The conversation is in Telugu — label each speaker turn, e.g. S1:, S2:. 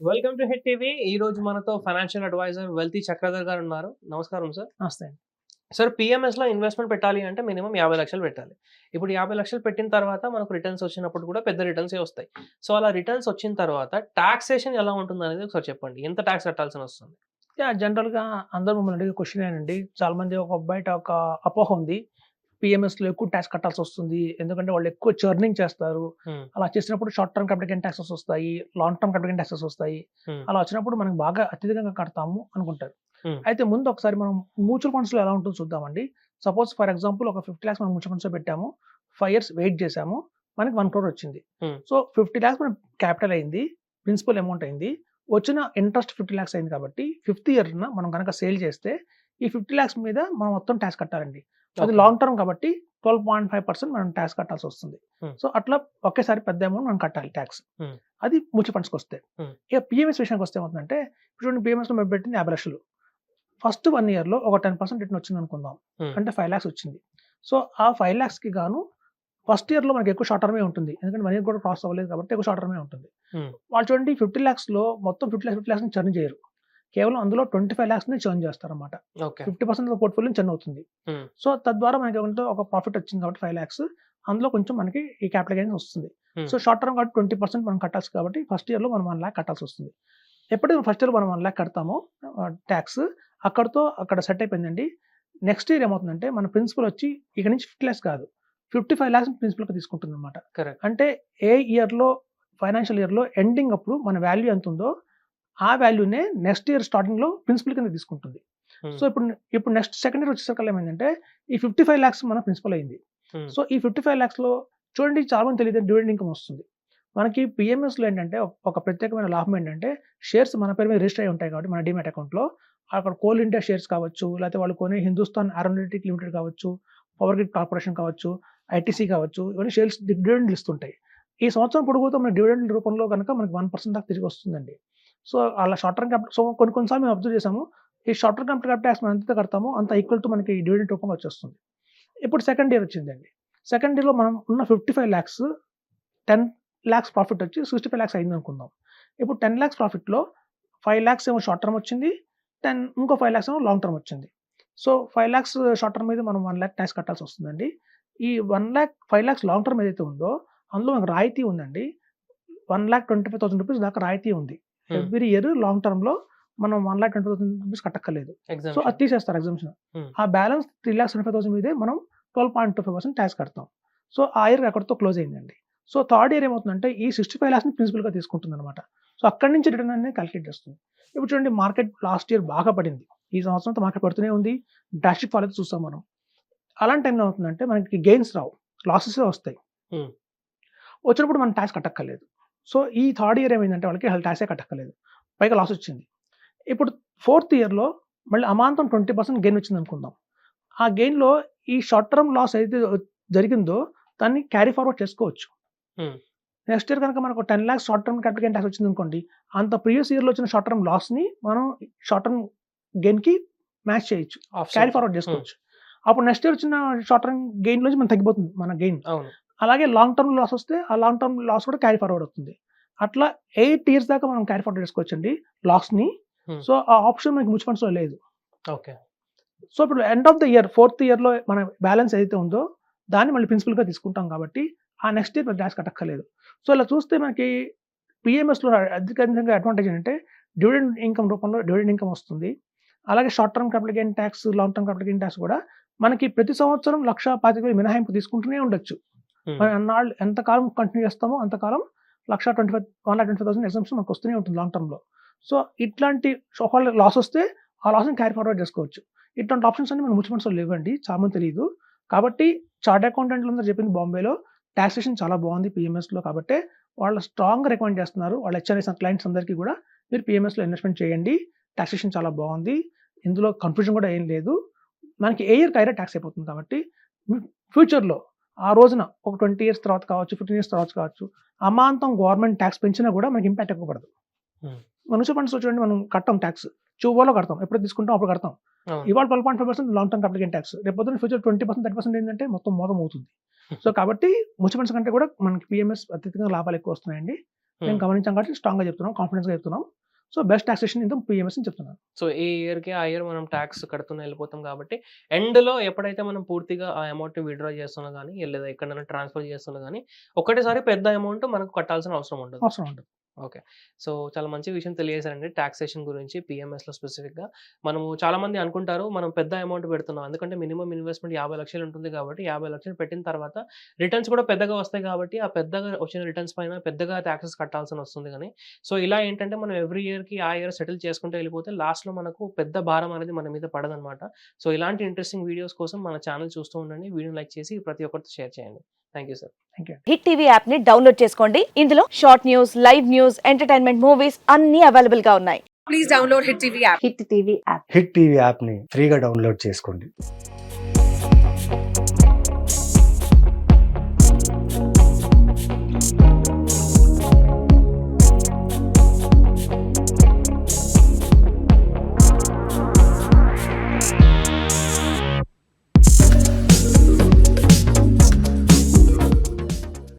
S1: Welcome to hit TV. ఈ రోజు మనతో ఫైనాన్షియల్ అడ్వైజర్ వెల్తీ చక్రధర్ గారు ఉన్నారు. నమస్కారం సార్.
S2: నమస్తే అండి.
S1: సార్ పీఎంఎస్‌లో ఇన్వెస్ట్‌మెంట్ పెట్టాలి అంటే మినిమమ్ 50,00,000 పెట్టాలి. ఇప్పుడు 50,00,000 పెట్టిన తర్వాత మనకు రిటర్న్స్ వచ్చినప్పుడు కూడా పెద్ద రిటర్న్సే వస్తాయి. సో, అలా రిటర్న్స్ వచ్చిన తర్వాత టాక్సేషన్ ఎలా ఉంటుందనేది ఒకసారి చెప్పండి. ఎంత టాక్స్ కట్టాల్సినొస్తుంది?
S2: జనరల్‌గా అందరూ మమ్మల్ని అడిగే క్వెషనేనండి. చాలామంది బయట ఒక అపోహ ఉంది. పీఎంఎస్‌లో ఎక్కువ టాక్స్ కట్టాల్సొస్తుంది. ఎందుకంటే వాళ్ళు ఎక్కువ చర్నింగ్ చేస్తారు.
S1: హ్మ్.
S2: అలా చేసినప్పుడు short term capital gain taxes వస్తాయి. Long term capital gain taxes వస్తాయి.
S1: హ్మ్.
S2: అలా వచ్చినప్పుడు మనం బాగా అత్యధికంగా కడతాము అనుకుంటారు.
S1: హ్మ్.
S2: అయితే ముందు ఒకసారి మనం మ్యూచువల్ ఫండ్స్‌లో ఎలా ఉంటుందో చూద్దామండి. సపోజ్ ఫర్ ఎగ్జాంపుల్ ఒక 50,00,000 మనం మ్యూచువల్ ఫండ్స్‌లో పెట్టాము. 5 ఇయర్స్ వెయిట్ చేసాము. మనకి 1,00,00,000 వచ్చింది.
S1: హ్మ్.
S2: సో, 50,00,000 మన క్యాపిటల్ అయింది. ప్రిన్సిపల్ అమౌంట్ అయింది. వచ్చిన ఇంట్రెస్ట్ 50,00,000 అయింది కాబట్టి, ఫిఫ్త్ ఇయర్‌న మనం గనక సేల్ చేస్తే, ఈ 50,00,000 మీద మనం మొత్తం టాక్స్ కట్టాలండి. అది
S1: ఓకే.
S2: లాంగ్ టర్మ్ కాబట్టి 12.5% మనం టాక్స్ కట్టాల్సొస్తుంది.
S1: హ్మ్.
S2: సో, అట్లా ఒకేసారి పెద్ద అమౌంట్ మనం కట్టాలి టాక్స్.
S1: హ్మ్.
S2: అది మ్యూచువల్ ఫండ్స్‌కొస్తే.
S1: హ్మ్.
S2: ఇక పీఎంఎస్ విషయానికొస్తే ఏమవుతుందంటే, ఇప్పుడు చూడండి పీఎంఎస్‌లో మేము పెట్టింది 50,00,000. ఫస్ట్ 1 ఇయర్‌లో ఒక 10% రిటర్న్ వచ్చిందనుకుందాం.
S1: హ్మ్.
S2: అంటే 5,00,000 వచ్చింది. సో, ఆ 5,00,000కి గాను ఫస్ట్ ఇయర్‌లో మనకి ఎక్కువ షార్ట్ టర్మే ఉంటుంది. ఎందుకంటే 1 ఇయర్ కూడా క్రాస్ అవ్వలేదు కాబట్టి ఎక్కువ షార్ట్ టర్మే ఉంటుంది.
S1: హ్మ్.
S2: వాళ్ళు చూడండి 50,00,000లో మొత్తం 50,00,000 చర్న్ చేయరు. కేవలం అందులో 25,00,000ని చర్న్ చేస్తారన్నమాట.
S1: ఓకే.
S2: 50% ఆఫ్ పోర్ట్‌ఫోలియో చర్న్ అవుతుంది.
S1: హ్మ్.
S2: సో, తద్వారా మనకి ఏమంటే ఒక ప్రాఫిట్ వచ్చింది కాబట్టి 5,00,000 అందులో కొంచెం మనకి ఈ క్యాపిటల్ గెయిన్ వస్తుంది.
S1: హ్మ్.
S2: సో, షార్ట్ టర్మ్ కాబట్టి 20% మనం కట్టాల్సి కాబట్టి ఫస్ట్ ఇయర్‌లో మనం 1,00,000 కట్టాల్సొస్తుంది. ఎప్పుడైతే ఫస్ట్ ఇయర్ మనం 1,00,000 కడతామో టాక్స్ అక్కడితో అక్కడ సెట్ అయిపోయిందండి. నెక్స్ట్ ఇయర్ ఏమవుతుందంటే మన ప్రిన్సిపల్ వచ్చి ఇక నుంచి 50,00,000 కాదు. 55,00,000 ప్రిన్సిపల్‌గా తీసుకుంటుందన్నమాట.
S1: కరెక్ట్.
S2: అంటే ఏ ఇయర్‌లో ఫైనాన్షియల్ ఇయర్‌లో ఎండింగ్ అప్పుడు మన వాల్యూ ఎంతుందో ఆ వాల్యూనే నెక్స్ట్ ఇయర్ స్టార్టింగ్‌లో ప్రిన్సిపల్ కింద తీసుకుంటుంది.
S1: హ్మ్.
S2: సో, ఇప్పుడు నెక్స్ట్ సెకండ్ ఇయర్ వచ్చేసరికల్లా ఏమైందంటే ఈ 55,00,000 మన ప్రిన్సిపల్ అయింది.
S1: హ్మ్.
S2: సో, ఈ 55,00,000లో చూడండి చాలా మందికి తెలీదు డివిడెండ్ ఇన్‌కమ్ వస్తుంది. మనకి పీఎంఎస్‌లో ఏంటంటే ఒక ప్రత్యేకమైన లాభం ఏంటంటే షేర్స్ మన పేరు మీద రిజిస్టర్ అయ్యి ఉంటాయి కాబట్టి మన డీమ్యాట్ అకౌంట్‌లో అక్కడ కోల్ ఇండియా షేర్స్ కావచ్చు, లేకపోతే వాళ్ళు కొనే హిందుస్థాన్ ఏరోనాటిక్ లిమిటెడ్ కావచ్చు, పవర్ గ్రిడ్ కార్పొరేషన్ కావచ్చు, ఐటీసీ కావచ్చు, ఇవన్నీ షేర్స్ డివిడెండ్‌లు ఇస్తుంటాయి. ఈ సంవత్సరం పొడుగుతో మన డివిడెండ్ రూపంలో గనక మనకి 1% దాకా తిరిగి వస్తుందండి. సో, అలా షార్ట్ టర్మ్ క్యాపిటల్ సో, కొన్ని కొన్ని సార్లు మేము అబ్జర్వ్ చేసాము. ఈ షార్ట్ టర్మ్ క్యాపిటల్ టాక్స్ మనం ఎంతైతే కడతామో అంత ఈక్వల్ టు మనకి డివిడెండ్ రూపంలో వచ్చేస్తుంది. ఇప్పుడు సెకండ్ ఇయర్ వచ్చిందండి. సెకండ్ ఇయర్‌లో మనం ఉన్న 55,00,000 10,00,000 ప్రాఫిట్ వచ్చి 65,00,000 అయిందనుకుందాం. ఇప్పుడు 10,00,000 ప్రాఫిట్‌లో 5,00,000 ఏమో షార్ట్ టర్మ్ వచ్చింది. ఇంకో 5,00,000 ఏమో లాంగ్ టర్మ్ వచ్చింది. సో, 5,00,000 షార్ట్ టర్మ్ మీద మనం 1,00,000 టాక్స్ కట్టాల్సొస్తుందండి. ఈ 1,00,000 5,00,000 లాంగ్ టర్మ్ ఏదైతే ఉందో అందులో మనకు రాయితీ ఉందండి. 1,25,000 రూపీస్ దాకా రాయితీ ఉంది.
S1: హ్మ్.
S2: ఎవ్రీ ఇయర్ లాంగ్ టర్మ్‌లో మనం 1,20,000 రూపీస్ కట్టక్కర్లేదు. సో, అది
S1: ఎగ్జామ్షన్.
S2: తీసేస్తారు ఎగ్జామ్షన్.
S1: హ్మ్.
S2: ఆ బ్యాలెన్స్ 3,75,000 మీదే మనం 12.25% టాక్స్ కడతాం. సో, ఆ ఇయర్ అక్కడితో క్లోజ్ అయిందండి. సో, థర్డ్ ఇయర్ ఏమవుతుందంటే ఈ 65,00,000ని ప్రిన్సిపల్‌గా తీసుకుంటుందన్నమాట. సో, అక్కడి నుంచి రిటర్న్ అనేది కాలిక్యులేట్ చేస్తుంది. ఇప్పుడు చూడండి మార్కెట్ లాస్ట్ ఇయర్ బాగా పడింది. ఈ సంవత్సరంతో మార్కెట్ పడుతూనే ఉంది. డ్రాస్టిక్ ఫాల్ అయితే చూస్తాం మనం. అలాంటి టైంలో ఏమవుతుందంటే మనకి గెయిన్స్ రావు. లాసెసే వస్తాయి.
S1: హ్మ్.
S2: వచ్చినప్పుడు మనం టాక్స్ కట్టక్కర్లేదు. సో, ఈ థర్డ్ ఇయర్ ఏమైందంటే వాళ్ళకి అసలు టాక్సే కట్టక్కర్లేదు. పైగా లాసొచ్చింది. ఇప్పుడు ఫోర్త్ ఇయర్‌లో మళ్ళీ అమాంతం 20% గెయిన్ వచ్చిందనుకుందాం. ఆ గెయిన్‌లో ఈ షార్ట్ టర్మ్ లాస్ ఏదైతే జరిగిందో దాన్ని క్యారీ ఫార్వర్డ్ చేసుకోవచ్చు.
S1: హ్మ్.
S2: నెక్స్ట్ ఇయర్ గనక మనకు 10,00,000 short term capital gain talks వచ్చిందనుకోండి. అంత ప్రీవియస్ ఇయర్‌లో వచ్చిన షార్ట్ టర్మ్ లాస్‌ని మనం షార్ట్ టర్మ్ గెయిన్‌కి మ్యాచ్ చేయొచ్చు. Carry
S1: offset.
S2: ఫార్వర్డ్
S1: హ్మ్.
S2: చేసుకోవచ్చు. అప్పుడు నెక్స్ట్ ఇయర్ వచ్చిన షార్ట్ టర్మ్ గెయిన్ నుంచి మనకు తగ్గిపోతుంది మన గెయిన్.
S1: అవును.
S2: అలాగే లాంగ్ టర్మ్ లాస్ వస్తే ఆ లాంగ్ టర్మ్ లాస్ కూడా క్యారీ ఫార్వర్డ్ అవుతుంది. అట్లా 8 ఇయర్స్ దాకా మనం క్యారీ ఫార్వర్డ్ చేసుకోవచ్చండి లాస్‌ని.
S1: హ్మ్.
S2: సో, ఆ ఆప్షన్ మనకి మ్యూచువల్ ఫండ్స్‌లో లేదు.
S1: ఓకే.
S2: సో, ఇప్పుడు end of the year fourth ఇయర్‌లో మన బ్యాలెన్స్ ఏదైతే ఉందో దాన్ని మళ్ళీ ప్రిన్సిపల్‌గా తీసుకుంటాం కాబట్టి ఆ నెక్స్ట్ ఇయర్ మనం టాక్స్ కట్టక్కర్లేదు. సో, ఇలా చూస్తే మనకి పీఎంఎస్‌లో అధికంగా అడ్వాంటేజ్ ఏంటంటే డివిడెండ్ ఇన్‌కమ్ రూపంలో డివిడెండ్ ఇన్‌కమ్ వస్తుంది. అలాగే short term capital gain talks, long term capital gain talks కూడా మనకి ప్రతి సంవత్సరం 1,25,000 మినహాయింపు తీసుకుంటూనే ఉండొచ్చు.
S1: హ్మ్.
S2: మనం ఎన్నాళ్ళు ఎంతకాలం కంటిన్యూ చేస్తామో అంతకాలం 1,25,000 ఎగ్జామ్షన్ మనకొస్తూనే ఉంటుంది లాంగ్ టర్మ్‌లో. సో, ఇట్లాంటి ఒకవేళ లాస్ వస్తే ఆ లాస్‌ని క్యారీ ఫార్వర్డ్ చేసుకోవచ్చు. ఇట్లాంటి ఆప్షన్స్ అన్ని మన మ్యూచువల్ ఫండ్స్‌లో లేవండి. చాలా మందికి తెలీదు. కాబట్టి చార్టర్డ్ అకౌంటెంట్లందరూ చెప్పింది బాంబేలో టాక్సేషన్ చాలా బావుంది పీఎంఎస్‌లో కాబట్టే వాళ్ళు స్ట్రాంగ్‌గా రికమెండ్ చేస్తున్నారు. వాళ్ళ హెచ్‌ఆర్‌ఐస్ క్లయింట్స్ అందరికీ కూడా మీరు పీఎంఎస్‌లో ఇన్వెస్ట్‌మెంట్ చేయండి. టాక్సేషన్ చాలా బావుంది. ఇందులో కన్ఫ్యూజన్ కూడా ఏం లేదు. మనకి ఏ ఇయర్‌కి ఆ ఇయరే టాక్స్ అయిపోతుంది కాబట్టి ఫ్యూచర్‌లో ఆ రోజున ఒక 20 ఇయర్స్ తర్వాత కావచ్చు, 15 ఇయర్స్ తర్వాత కావచ్చు, అమాంతం గవర్నమెంట్ టాక్స్ పెంచినా కూడా మనకి ఇంపాక్ట్ ఎక్కువ పడదు.
S1: హ్మ్.
S2: మ్యూచువల్ ఫండ్స్‌లో చూడండి మనం కట్టం టాక్స్. చువ్వాలో కడతాం. ఎప్పుడు తీసుకుంటాం అప్పుడు కడతాం.
S1: అవును.
S2: ఇవాళ 12.5% long term capital gain talks. రేపొద్దున ఫ్యూచర్ 20%, 30% ఏందంటే మొత్తం మోతం అవుతుంది. సో, కాబట్టి మ్యూచువల్ ఫండ్స్ కంటే కూడా మనకి పీఎంఎస్ అత్యధికంగా లాభాలు ఎక్కువ వస్తున్నాయండి. మేము గమనించాం కాబట్టి స్ట్రాంగ్గా చెప్తున్నాం, కాన్ఫిడెన్స్గా చెప్తున్నాం. So best taxation in the PMS అని చెప్తున్నాను.
S1: సో ఏ ఇయర్‌కి ఆ ఇయర్ మనం టాక్స్ కడుతూనే వెళ్ళిపోతాం కాబట్టి ఎండ్‌లో ఎప్పుడైతే మనం పూర్తిగా ఆ అమౌంట్‌ని విత్‌డ్రా చేస్తున్నా గానీ, లేదా ఎక్కడైనా ట్రాన్స్‌ఫర్ చేస్తున్నా గానీ, ఒకటేసారి పెద్ద అమౌంట్ మనకు కట్టాల్సిన అవసరం ఉండదు.
S2: అవసరం ఉండదు.
S1: ఓకే. సో చాలా మంచి విషయం తెలియజేశారండి టాక్సేషన్ గురించి పీఎంఎస్‌లో స్పెసిఫిక్‌గా. మనము చాలామంది అనుకుంటారు మనం పెద్ద అమౌంట్ పెడుతున్నాం. ఎందుకంటే మినిమమ్ ఇన్వెస్ట్‌మెంట్ 50,00,000 ఉంటుంది కాబట్టి 50,00,000 పెట్టిన తర్వాత రిటర్న్స్ కూడా పెద్దగా వస్తాయి కాబట్టి ఆ పెద్దగా వచ్చిన రిటర్న్స్ పైన పెద్దగా టాక్సెస్ కట్టాల్సిన వస్తుంది గానీ, సో ఇలా ఏంటంటే మనం ఎవ్రీ ఇయర్‌కి ఆ ఇయర్ సెటిల్ చేసుకుంటూ వెళ్ళిపోతే లాస్ట్‌లో మనకు పెద్ద భారం అనేది మన మీద పడదనమాట. సో ఇలాంటి ఇంట్రెస్టింగ్ వీడియోస్ కోసం మన ఛానల్ చూస్తూ ఉండండి. వీడియోని లైక్ చేసి ప్రతి ఒక్కరితో షేర్ చేయండి. Thank you sir.
S2: Thank you.
S3: Hit TV app ని డౌన్లోడ్ చేసుకోండి. ఇందులో short news, live news, entertainment movies అన్ని అవైలబుల్ గా ఉన్నాయి.
S4: Please download Hit TV app.
S3: Hit TV app.
S5: Hit TV యాప్ని ఫ్రీగా డౌన్లోడ్ చేసుకోండి.